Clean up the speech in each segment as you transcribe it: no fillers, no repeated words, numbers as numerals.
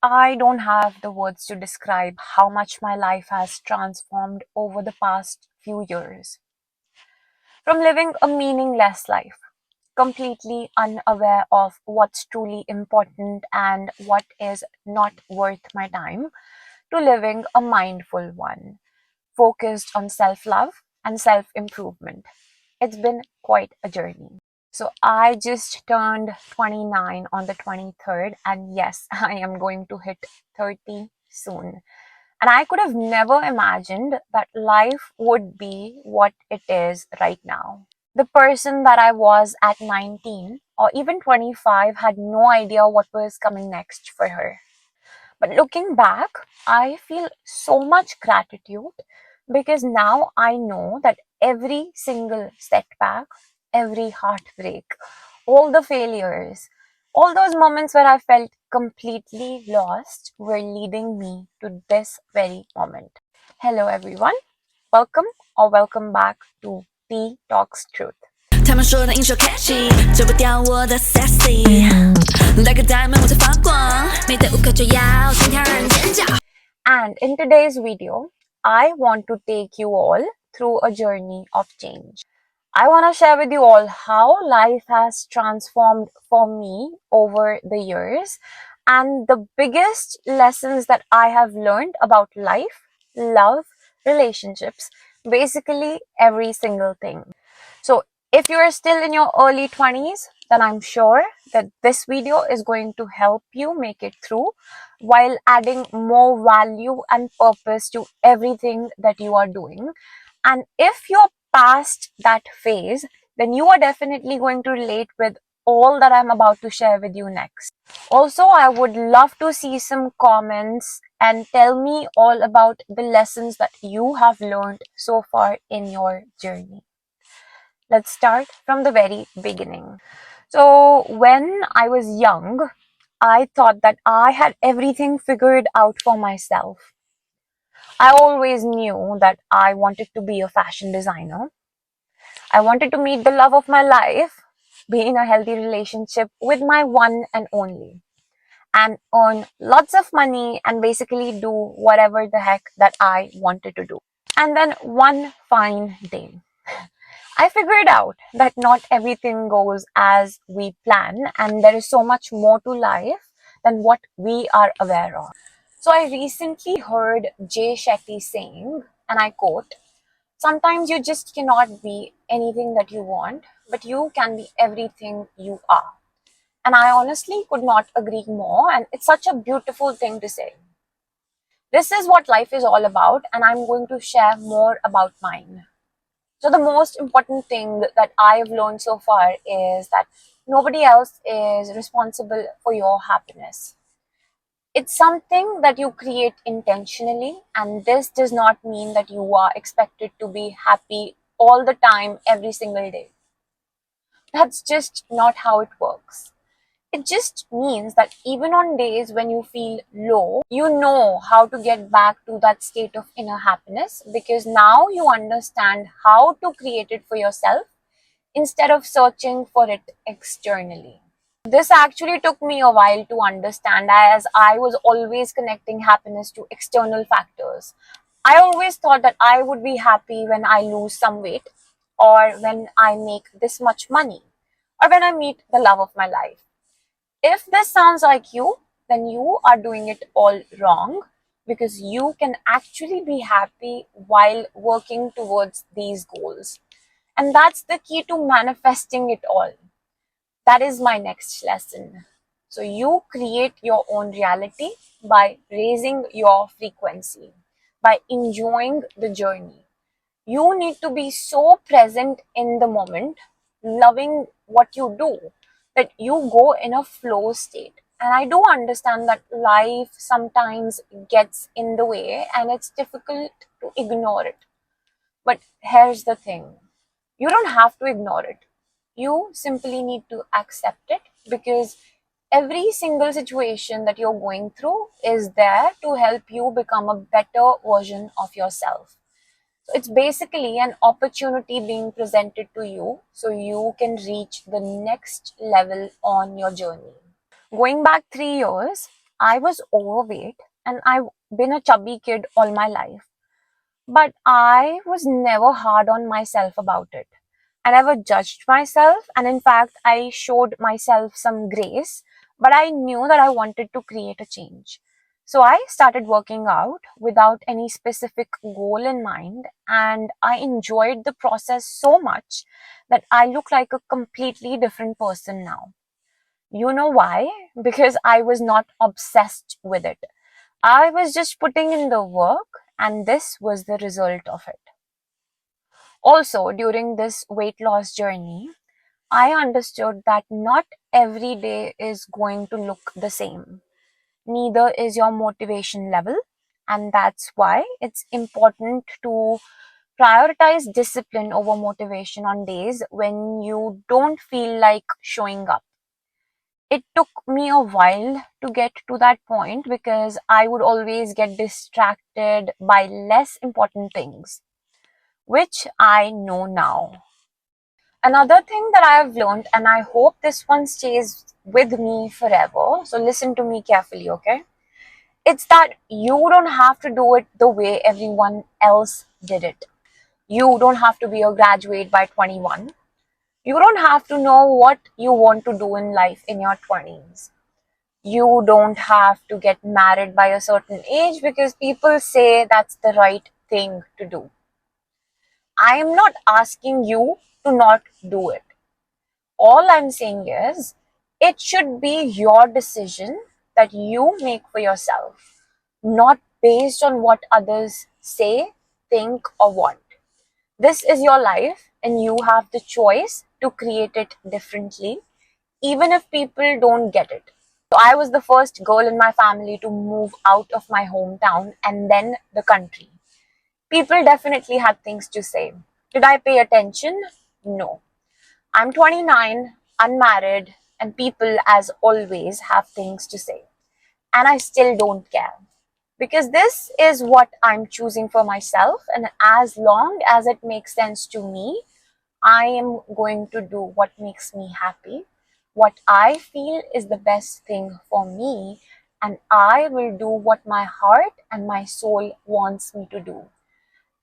I don't have the words to describe how much my life has transformed over the past few years. From living a meaningless life, completely unaware of what's truly important and what is not worth my time, to living a mindful one, focused on self love and self improvement. It's been quite a journey. So I just turned 29 on the 23rd, and yes, I am going to hit 30 soon. And I could have never imagined that life would be what it is right now. The person that I was at 19 or even 25 had no idea what was coming next for her. But looking back, I feel so much gratitude because now I know that every single setback, every heartbreak, all the failures, all those moments where I felt completely lost were leading me to this very moment. Hello, everyone. Welcome or welcome back to Tea Talks Truth. 他们说的英雄 catchy，遮不掉我的 sassy，来个 diamond 我在发光，美的无可救药，心跳让人尖叫。 And in today's video, I want to take you all through a journey of change. I want to share with you all how life has transformed for me over the years and the biggest lessons that I have learned about life, love, relationships, basically every single thing. So if you are still in your early 20s, then I'm sure that this video is going to help you make it through while adding more value and purpose to everything that you are doing. And if you're past that phase, then you are definitely going to relate with all that I'm about to share with you next. Also, I would love to see some comments and tell me all about the lessons that you have learned so far in your journey. Let's start from the very beginning. So, when I was young, I thought that I had everything figured out for myself. I always knew that I wanted to be a fashion designer. I wanted to meet the love of my life, be in a healthy relationship with my one and only, and earn lots of money and basically do whatever the heck that I wanted to do. And then one fine day, I figured out that not everything goes as we plan, and there is so much more to life than what we are aware of. So I recently heard Jay Shetty saying, and I quote, "Sometimes you just cannot be anything that you want, but you can be everything you are." And I honestly could not agree more, and it's such a beautiful thing to say. This is what life is all about, and I'm going to share more about mine. So the most important thing that I have learned so far is that nobody else is responsible for your happiness. It's something that you create intentionally, and this does not mean that you are expected to be happy all the time, every single day. That's just not how it works. It just means that even on days when you feel low, you know how to get back to that state of inner happiness because now you understand how to create it for yourself instead of searching for it externally. This actually took me a while to understand as I was always connecting happiness to external factors. I always thought that I would be happy when I lose some weight, or when I make this much money, or when I meet the love of my life. If this sounds like you, then you are doing it all wrong because you can actually be happy while working towards these goals. And that's the key to manifesting it all. That is my next lesson. So you create your own reality by raising your frequency, by enjoying the journey. You need to be so present in the moment, loving what you do, that you go in a flow state. And I do understand that life sometimes gets in the way and it's difficult to ignore it. But here's the thing, you don't have to ignore it. You simply need to accept it because every single situation that you're going through is there to help you become a better version of yourself. So it's basically an opportunity being presented to you so you can reach the next level on your journey. Going back 3 years, I was overweight and I've been a chubby kid all my life. But I was never hard on myself about it. I never judged myself, and in fact, I showed myself some grace, but I knew that I wanted to create a change. So I started working out without any specific goal in mind, and I enjoyed the process so much that I look like a completely different person now. You know why? Because I was not obsessed with it. I was just putting in the work, and this was the result of it. Also, during this weight loss journey, I understood that not every day is going to look the same. Neither is your motivation level, and that's why it's important to prioritize discipline over motivation on days when you don't feel like showing up. It took me a while to get to that point because I would always get distracted by less important things, which I know now. Another thing that I have learned, and I hope this one stays with me forever, so listen to me carefully, okay? It's that you don't have to do it the way everyone else did it. You don't have to be a graduate by 21. You don't have to know what you want to do in life in your 20s. You don't have to get married by a certain age because people say that's the right thing to do. I am not asking you to not do it. All I'm saying is it should be your decision that you make for yourself, not based on what others say, think, or want. This is your life, and you have the choice to create it differently, even if people don't get it. So I was the first girl in my family to move out of my hometown and then the country. People definitely had things to say. Did I pay attention? No. I'm 29, unmarried, and people, as always, have things to say. And I still don't care. Because this is what I'm choosing for myself, and as long as it makes sense to me, I am going to do what makes me happy, what I feel is the best thing for me, and I will do what my heart and my soul wants me to do,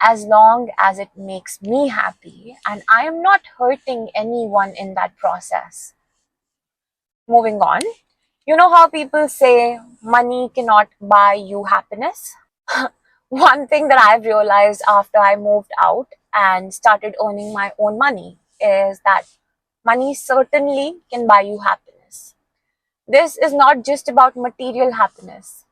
as long as it makes me happy and I am not hurting anyone in that process. Moving on, you know how people say money cannot buy you happiness? One thing that I've realized after I moved out and started earning my own money is that money certainly can buy you happiness. This is not just about material happiness,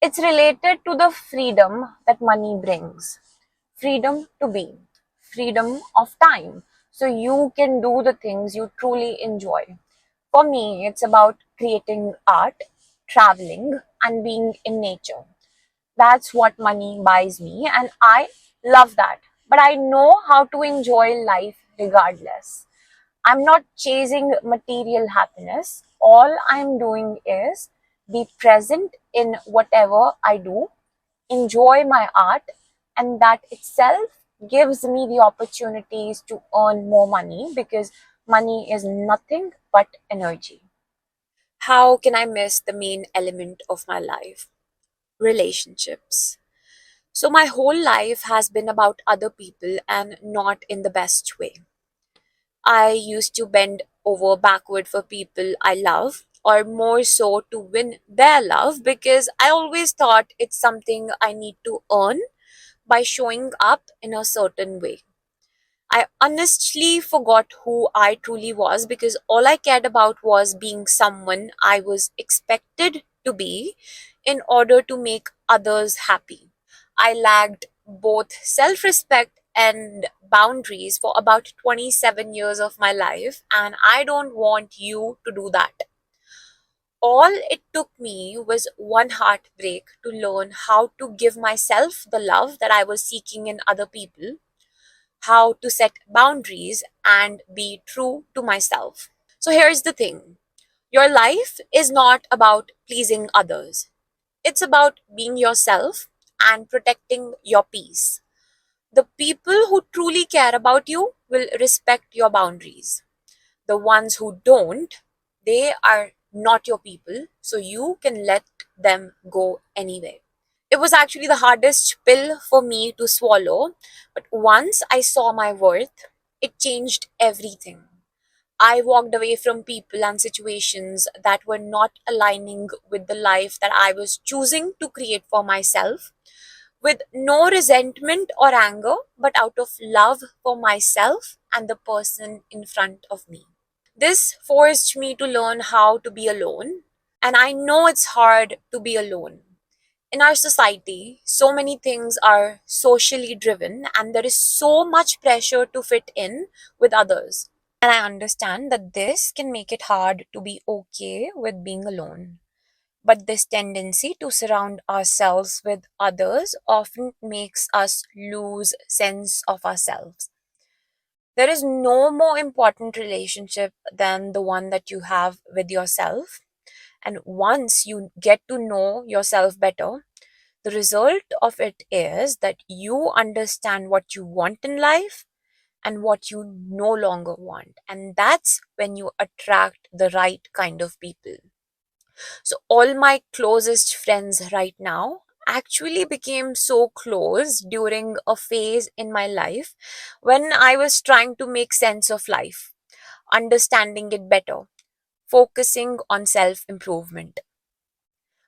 it's related to the freedom that money brings. Freedom to be, freedom of time. So you can do the things you truly enjoy. For me, it's about creating art, traveling, and being in nature. That's what money buys me, and I love that. But I know how to enjoy life regardless. I'm not chasing material happiness. All I'm doing is be present in whatever I do, enjoy my art, and that itself gives me the opportunities to earn more money because money is nothing but energy. How can I miss the main element of my life? Relationships. So, my whole life has been about other people and not in the best way. I used to bend over backward for people I love, or more so to win their love, because I always thought it's something I need to earn by showing up in a certain way. I honestly forgot who I truly was because all I cared about was being someone I was expected to be in order to make others happy. I lacked both self respect and boundaries for about 27 years of my life, and I don't want you to do that. All it took me was one heartbreak to learn how to give myself the love that I was seeking in other people, how to set boundaries and be true to myself. So here's the thing, your life is not about pleasing others, it's about being yourself and protecting your peace. The people who truly care about you will respect your boundaries. The ones who don't, they are not your people, so you can let them go anyway. It was actually the hardest pill for me to swallow, but once I saw my worth, it changed everything. I walked away from people and situations that were not aligning with the life that I was choosing to create for myself, with no resentment or anger, but out of love for myself and the person in front of me. This forced me to learn how to be alone, and I know it's hard to be alone. In our society, so many things are socially driven, and there is so much pressure to fit in with others. And I understand that this can make it hard to be okay with being alone. But this tendency to surround ourselves with others often makes us lose sense of ourselves. There is no more important relationship than the one that you have with yourself. And once you get to know yourself better, the result of it is that you understand what you want in life and what you no longer want. And that's when you attract the right kind of people. So, all my closest friends right now actually became so close during a phase in my life when I was trying to make sense of life, understanding it better, focusing on self improvement.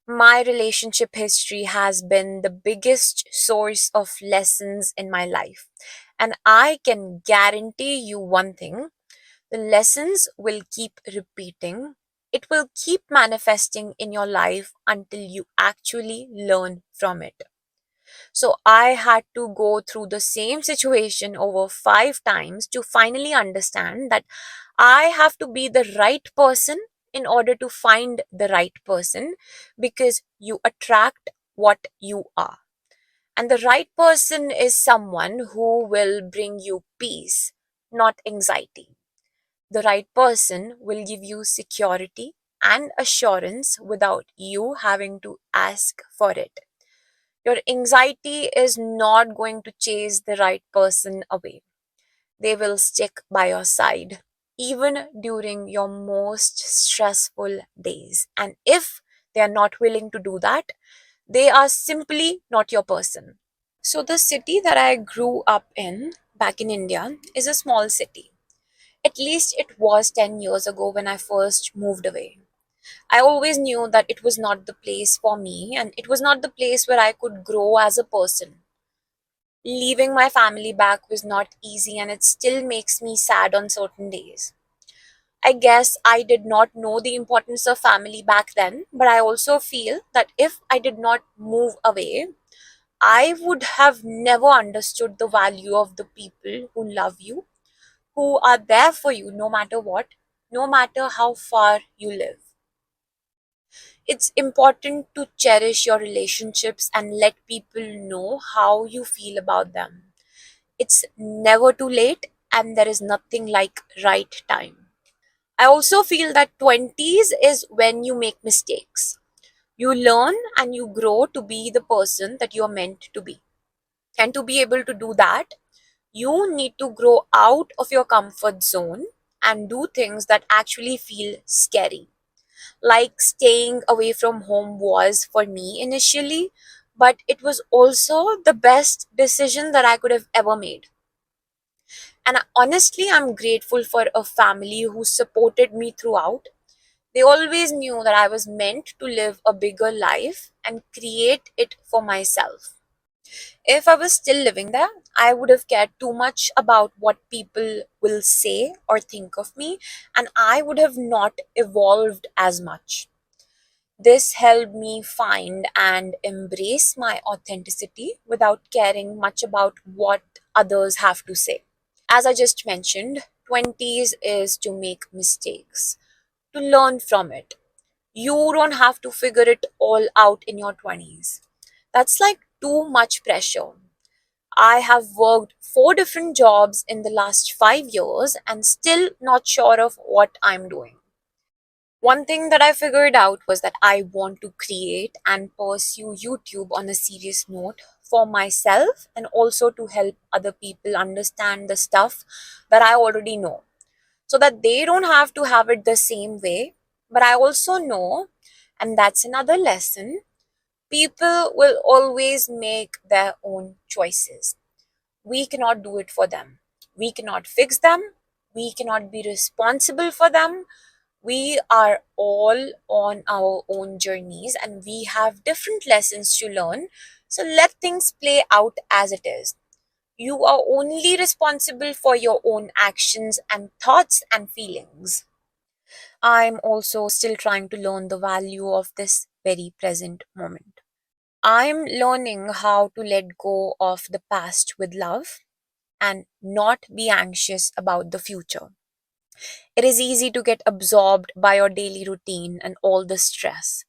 My relationship history has been the biggest source of lessons in my life. And I can guarantee you one thing: the lessons will keep repeating. It will keep manifesting in your life until you actually learn from it. So I had to go through the same situation over 5 times to finally understand that I have to be the right person in order to find the right person, because you attract what you are. And the right person is someone who will bring you peace, not anxiety. The right person will give you security and assurance without you having to ask for it. Your anxiety is not going to chase the right person away. They will stick by your side, even during your most stressful days. And if they are not willing to do that, they are simply not your person. So, the city that I grew up in back in India is a small city. At least it was 10 years ago when I first moved away. I always knew that it was not the place for me, and it was not the place where I could grow as a person. Leaving my family back was not easy, and it still makes me sad on certain days. I guess I did not know the importance of family back then, but I also feel that if I did not move away, I would have never understood the value of the people who love you, who are there for you no matter what, no matter how far you live. It's important to cherish your relationships and let people know how you feel about them. It's never too late, and there is nothing like right time. I also feel that 20s is when you make mistakes. You learn and you grow to be the person that you are meant to be. And to be able to do that, you need to grow out of your comfort zone and do things that actually feel scary. Like staying away from home was for me initially, but it was also the best decision that I could have ever made. And honestly, I'm grateful for a family who supported me throughout. They always knew that I was meant to live a bigger life and create it for myself. If I was still living there, I would have cared too much about what people will say or think of me, and I would have not evolved as much. This helped me find and embrace my authenticity without caring much about what others have to say. As I just mentioned, 20s is to make mistakes, to learn from it. You don't have to figure it all out in your 20s. That's like too much pressure. I have worked 4 different jobs in the last 5 years and still not sure of what I'm doing. One thing that I figured out was that I want to create and pursue YouTube on a serious note for myself and also to help other people understand the stuff that I already know, so that they don't have to have it the same way. But I also know, and that's another lesson, people will always make their own choices. We cannot do it for them. We cannot fix them. We cannot be responsible for them. We are all on our own journeys and we have different lessons to learn. So let things play out as it is. You are only responsible for your own actions and thoughts and feelings. I'm also still trying to learn the value of this very present moment. I'm learning how to let go of the past with love and not be anxious about the future. It is easy to get absorbed by your daily routine and all the stress.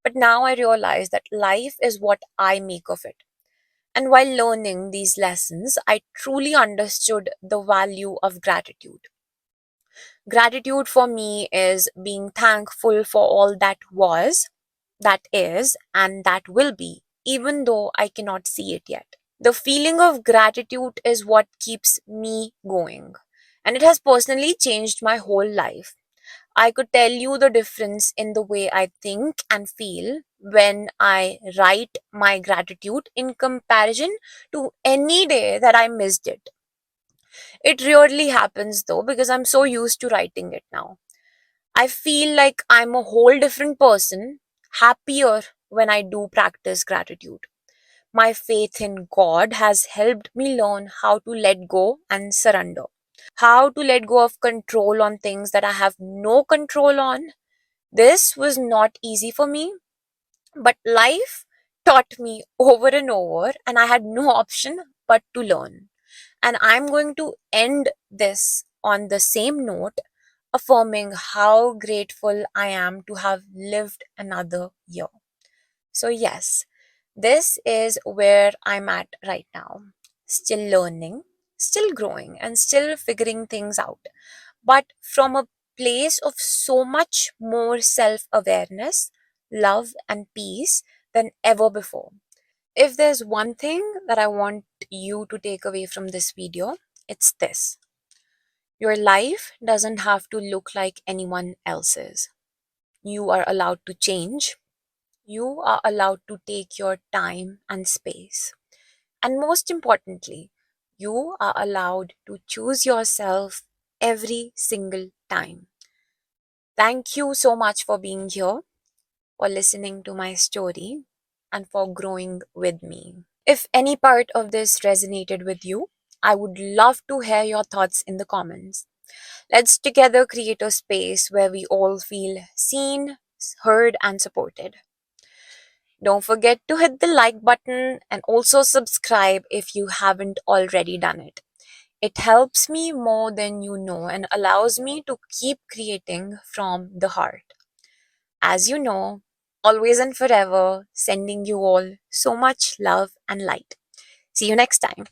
But now I realize that life is what I make of it. And while learning these lessons, I truly understood the value of gratitude. Gratitude for me is being thankful for all that was, that is, and that will be, even though I cannot see it yet. The feeling of gratitude is what keeps me going. And it has personally changed my whole life. I could tell you the difference in the way I think and feel when I write my gratitude in comparison to any day that I missed it. It rarely happens though because I'm so used to writing it now. I feel like I'm a whole different person, happier when I do practice gratitude. My faith in God has helped me learn how to let go and surrender, how to let go of control on things that I have no control on. This was not easy for me, but life taught me over and over, and I had no option but to learn. And I'm going to end this on the same note, affirming how grateful I am to have lived another year. So, yes, this is where I'm at right now. Still learning, still growing, and still figuring things out. But from a place of so much more self awareness, love, and peace than ever before. If there's one thing that I want you to take away from this video, it's this: your life doesn't have to look like anyone else's. You are allowed to change. You are allowed to take your time and space. And most importantly, you are allowed to choose yourself every single time. Thank you so much for being here, for listening to my story, and for growing with me. If any part of this resonated with you, I would love to hear your thoughts in the comments. Let's together create a space where we all feel seen, heard, and supported. Don't forget to hit the like button and also subscribe if you haven't already done it. It helps me more than you know and allows me to keep creating from the heart. As you know, always and forever, sending you all so much love and light. See you next time.